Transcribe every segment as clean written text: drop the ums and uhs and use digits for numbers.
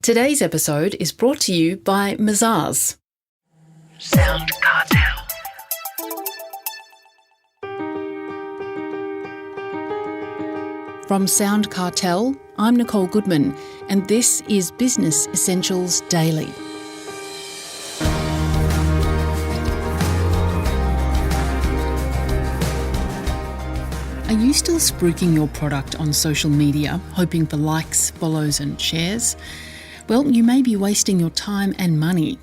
Today's episode is brought to you by Mazars. SoundCartel. From SoundCartel, I'm Nicole Goodman, and this is Business Essentials Daily. Are you still spruiking your product on social media, hoping for likes, follows and shares? Well, you may be wasting your time and money.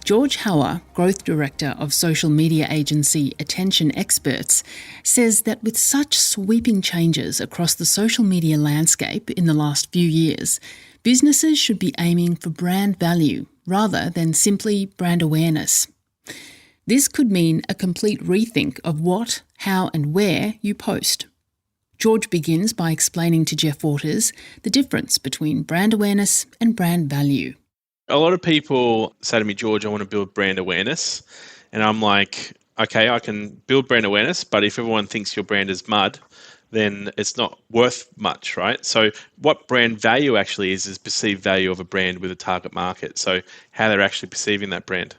George Hauer, Growth Director of social media agency Attention Experts, says that with such sweeping changes across the social media landscape in the last few years, businesses should be aiming for brand value rather than simply brand awareness. This could mean a complete rethink of what, how and where you post. George begins by explaining to Jeff Waters the difference between brand awareness and brand value. A lot of people say to me, George, I want to build brand awareness. And I'm like, okay, I can build brand awareness, but if everyone thinks your brand is mud, then it's not worth much, right? So what brand value actually is perceived value of a brand with a target market. So how they're actually perceiving that brand.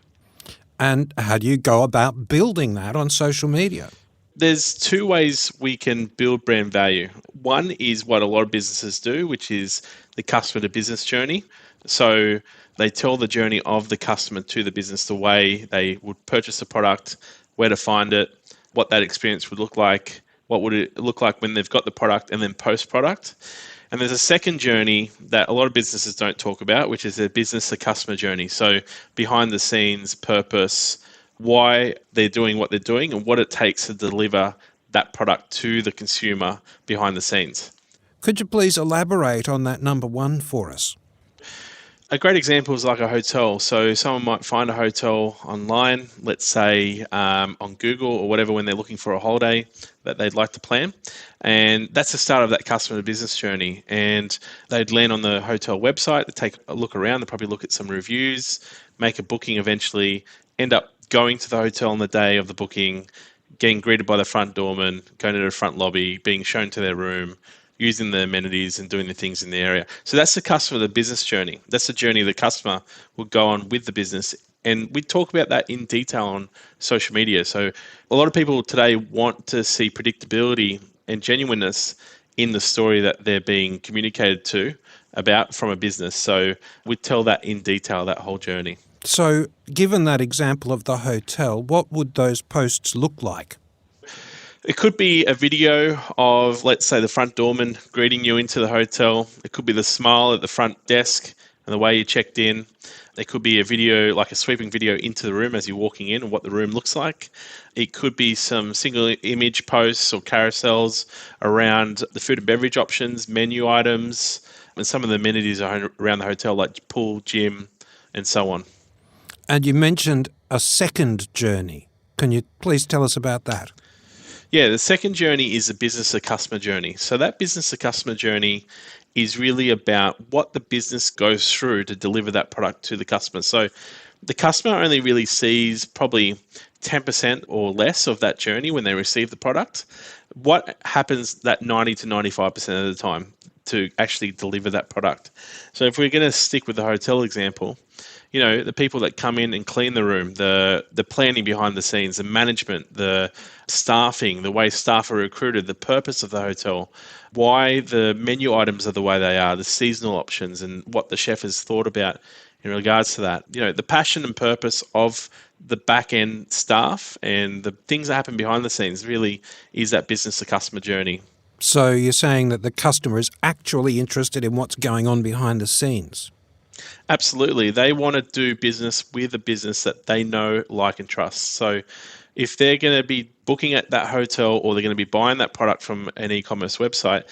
And how do you go about building that on social media? There's two ways we can build brand value. One is what a lot of businesses do, which is the customer to business journey. So they tell the journey of the customer to the business, the way they would purchase a product, where to find it, what that experience would look like, what would it look like when they've got the product, and then post-product. And there's a second journey that a lot of businesses don't talk about, which is their business to customer journey. So behind the scenes, purpose, why they're doing what they're doing, and what it takes to deliver that product to the consumer behind the scenes. Could you please elaborate on that number one for us? A great example is like a hotel. So someone might find a hotel online, let's say on Google or whatever, when they're looking for a holiday that they'd like to plan. And that's the start of that customer to business journey. And they'd land on the hotel website, they'd take a look around, they'd probably look at some reviews, make a booking eventually, end up going to the hotel on the day of the booking, getting greeted by the front doorman, going to the front lobby, being shown to their room, using the amenities and doing the things in the area. So that's the customer, the business journey. That's the journey the customer will go on with the business. And we talk about that in detail on social media. So a lot of people today want to see predictability and genuineness in the story that they're being communicated to about from a business. So we tell that in detail, that whole journey. So given that example of the hotel, what would those posts look like? It could be a video of, let's say, the front doorman greeting you into the hotel. It could be the smile at the front desk and the way you checked in. It could be a video, like a sweeping video into the room as you're walking in and what the room looks like. It could be some single image posts or carousels around the food and beverage options, menu items, and some of the amenities around the hotel like pool, gym, and so on. And you mentioned a second journey. Can you please tell us about that? Yeah, the second journey is the business to customer journey. So that business to customer journey is really about what the business goes through to deliver that product to the customer. So the customer only really sees probably 10% or less of that journey when they receive the product. What happens that 90 to 95% of the time to actually deliver that product? So if we're going to stick with the hotel example, you know, the people that come in and clean the room, the planning behind the scenes, the management, the staffing, the way staff are recruited, the purpose of the hotel, why the menu items are the way they are, the seasonal options and what the chef has thought about in regards to that. You know, the passion and purpose of the back-end staff and the things that happen behind the scenes really is that business to customer journey. So you're saying that the customer is actually interested in what's going on behind the scenes? Absolutely. They want to do business with a business that they know, like and trust. So if they're going to be booking at that hotel or they're going to be buying that product from an e-commerce website,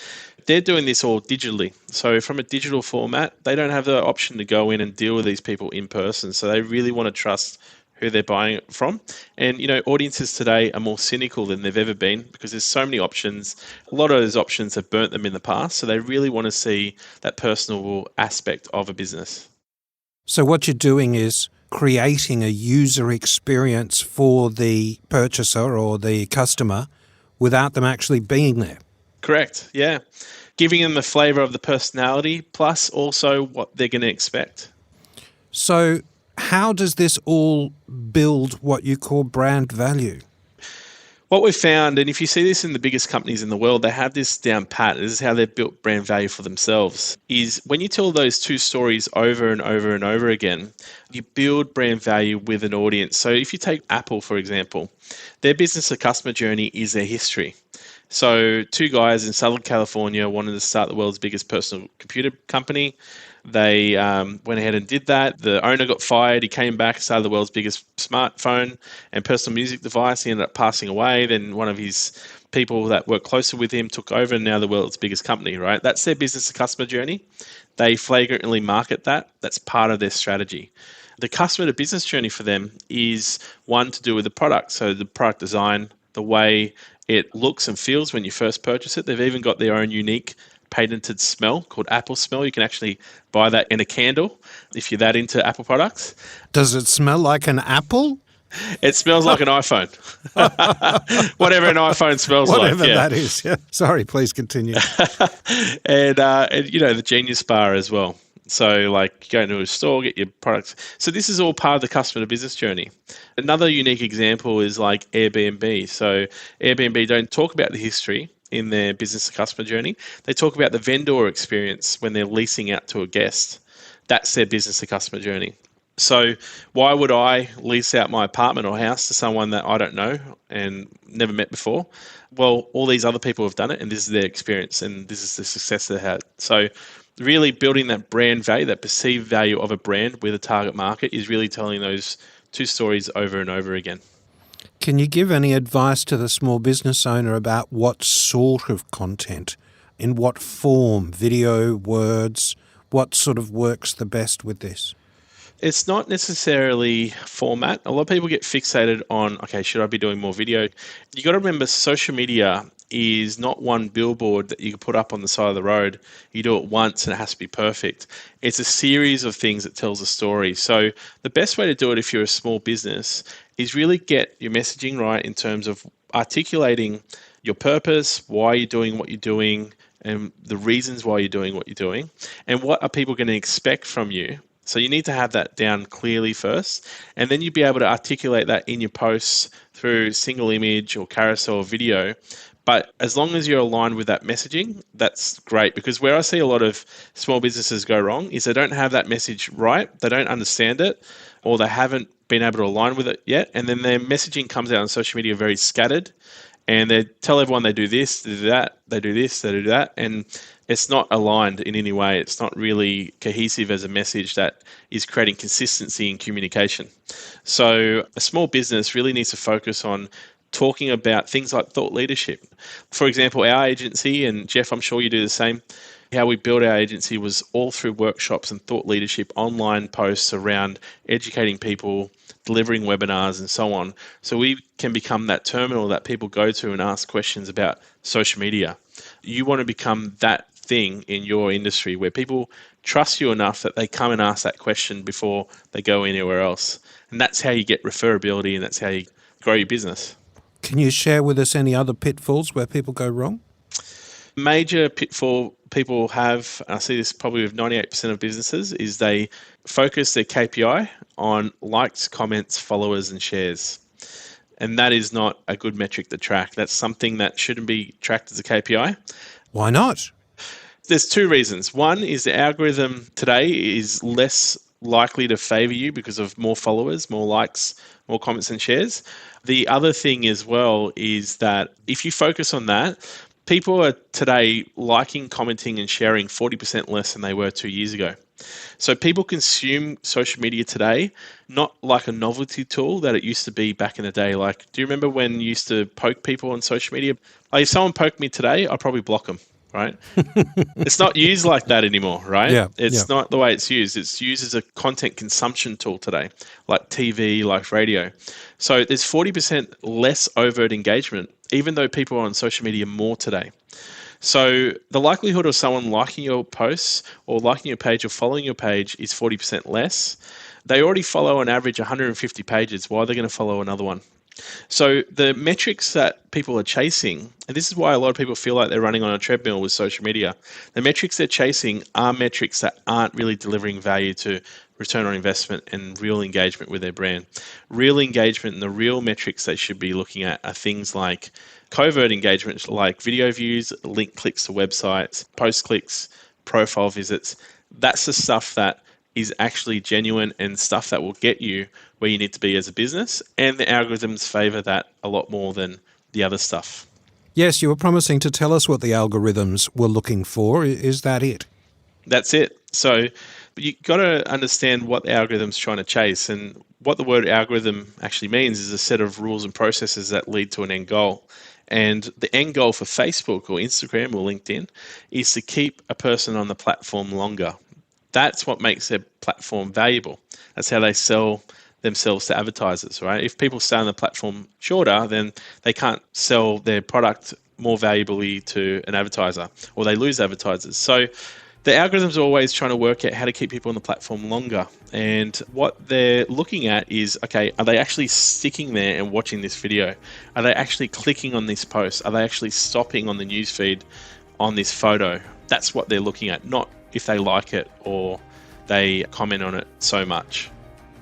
they're doing this all digitally. So from a digital format, they don't have the option to go in and deal with these people in person. So they really want to trust who they're buying it from. And, you know, audiences today are more cynical than they've ever been because there's so many options. A lot of those options have burnt them in the past. So they really want to see that personal aspect of a business. So what you're doing is creating a user experience for the purchaser or the customer without them actually being there. Correct. Yeah. giving them the flavor of the personality plus also what they're going to expect. So how does this all build what you call brand value? What we've found, and if you see this in the biggest companies in the world, they have this down pat. This is how they've built brand value for themselves, is when you tell those two stories over and over and over again, you build brand value with an audience. So if you take Apple, for example, their business to customer journey is their history. So two guys in Southern California wanted to start the world's biggest personal computer company. They went ahead and did that. The owner got fired. He came back, started the world's biggest smartphone and personal music device. He ended up passing away. Then one of his people that worked closer with him took over, and now the world's biggest company, right? That's their business to customer journey. They flagrantly market that. That's part of their strategy. The customer to business journey for them is one to do with the product. So the product design, the way it looks and feels when you first purchase it. They've even got their own unique patented smell called Apple smell. You can actually buy that in a candle if you're that into Apple products. Does it smell like an apple? It smells like an iPhone. Whatever an iPhone smells Whatever like. Yeah. that is. Yeah. Sorry, please continue. and the Genius Bar as well. So like you go into a store, get your products. So this is all part of the customer to business journey. Another unique example is like Airbnb. So Airbnb don't talk about the history in their business to customer journey. They talk about the vendor experience when they're leasing out to a guest. That's their business to customer journey. So why would I lease out my apartment or house to someone that I don't know and never met before? Well, all these other people have done it, and this is their experience, and this is the success they had. So really building that brand value, that perceived value of a brand with a target market is really telling those two stories over and over again. Can you give any advice to the small business owner about what sort of content, in what form, video, words, what sort of works the best with this? It's not necessarily format. A lot of people get fixated on, okay, should I be doing more video? You got to remember social media is not one billboard that you can put up on the side of the road. You do it once and it has to be perfect. It's a series of things that tells a story. So the best way to do it if you're a small business is really get your messaging right in terms of articulating your purpose, why you're doing what you're doing, and the reasons why you're doing what you're doing, and what are people going to expect from you. So you need to have that down clearly first, and then you'll be able to articulate that in your posts through single image or carousel or video. But as long as you're aligned with that messaging, that's great. Because where I see a lot of small businesses go wrong is they don't have that message right, they don't understand it, or they haven't been able to align with it yet. And then their messaging comes out on social media very scattered, and they tell everyone they do this, they do that, they do this, they do that. And it's not aligned in any way. It's not really cohesive as a message that is creating consistency in communication. So a small business really needs to focus on talking about things like thought leadership. For example, our agency, and Jeff, I'm sure you do the same, how we built our agency was all through workshops and thought leadership, online posts around educating people, delivering webinars and so on. So we can become that terminal that people go to and ask questions about social media. You want to become that thing in your industry where people trust you enough that they come and ask that question before they go anywhere else. And that's how you get referability, and that's how you grow your business. Can you share with us any other pitfalls where people go wrong? Major pitfall people have, and I see this probably with 98% of businesses, is they focus their KPI on likes, comments, followers, and shares. And that is not a good metric to track. That's something that shouldn't be tracked as a KPI. Why not? There's two reasons. One is the algorithm today is less likely to favor you because of more followers, more likes, more comments and shares. The other thing as well is that if you focus on that, people are today liking, commenting and sharing 40% less than they were 2 years ago. So people consume social media today, not like a novelty tool that it used to be back in the day. Like, do you remember when you used to poke people on social media? Like, if someone poked me today, I'd probably block them, right? It's not used like that anymore, right? Yeah, it's not the way it's used. It's used as a content consumption tool today, like TV, like radio. So there's 40% less overt engagement, even though people are on social media more today. So the likelihood of someone liking your posts or liking your page or following your page is 40% less. They already follow on average 150 pages. Why are they going to follow another one? So the metrics that people are chasing, and this is why a lot of people feel like they're running on a treadmill with social media, the metrics they're chasing are metrics that aren't really delivering value to return on investment and real engagement with their brand. Real engagement and the real metrics they should be looking at are things like covert engagement, like video views, link clicks to websites, post clicks, profile visits. That's the stuff that is actually genuine and stuff that will get you where you need to be as a business. And the algorithms favor that a lot more than the other stuff. Yes, you were promising to tell us what the algorithms were looking for. Is that it? That's it. So you've got to understand what the algorithm's trying to chase. And what the word algorithm actually means is a set of rules and processes that lead to an end goal. And the end goal for Facebook or Instagram or LinkedIn is to keep a person on the platform longer. That's what makes their platform valuable. That's how they sell themselves to advertisers, right? If people stay on the platform shorter, then they can't sell their product more valuably to an advertiser, or they lose advertisers. So the algorithms are always trying to work out how to keep people on the platform longer. And what they're looking at is, okay, are they actually sticking there and watching this video? Are they actually clicking on this post? Are they actually stopping on the newsfeed on this photo? That's what they're looking at, not if they like it or they comment on it so much.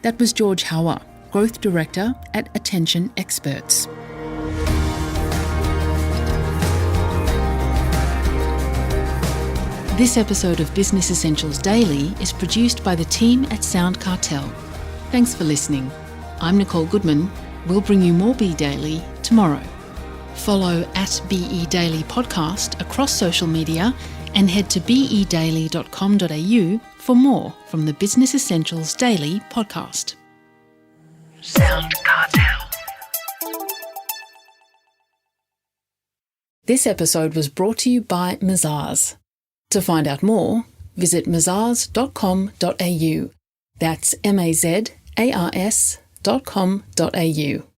That was George Hauer, Growth Director at Attention Experts. This episode of Business Essentials Daily is produced by the team at SoundCartel. Thanks for listening. I'm Nicole Goodman. We'll bring you more Be Daily tomorrow. Follow at BE Daily Podcast across social media and head to bedaily.com.au for more from the Business Essentials Daily podcast. SoundCartel. This episode was brought to you by Mazars. To find out more, visit mazars.com.au. That's mazars.com.au.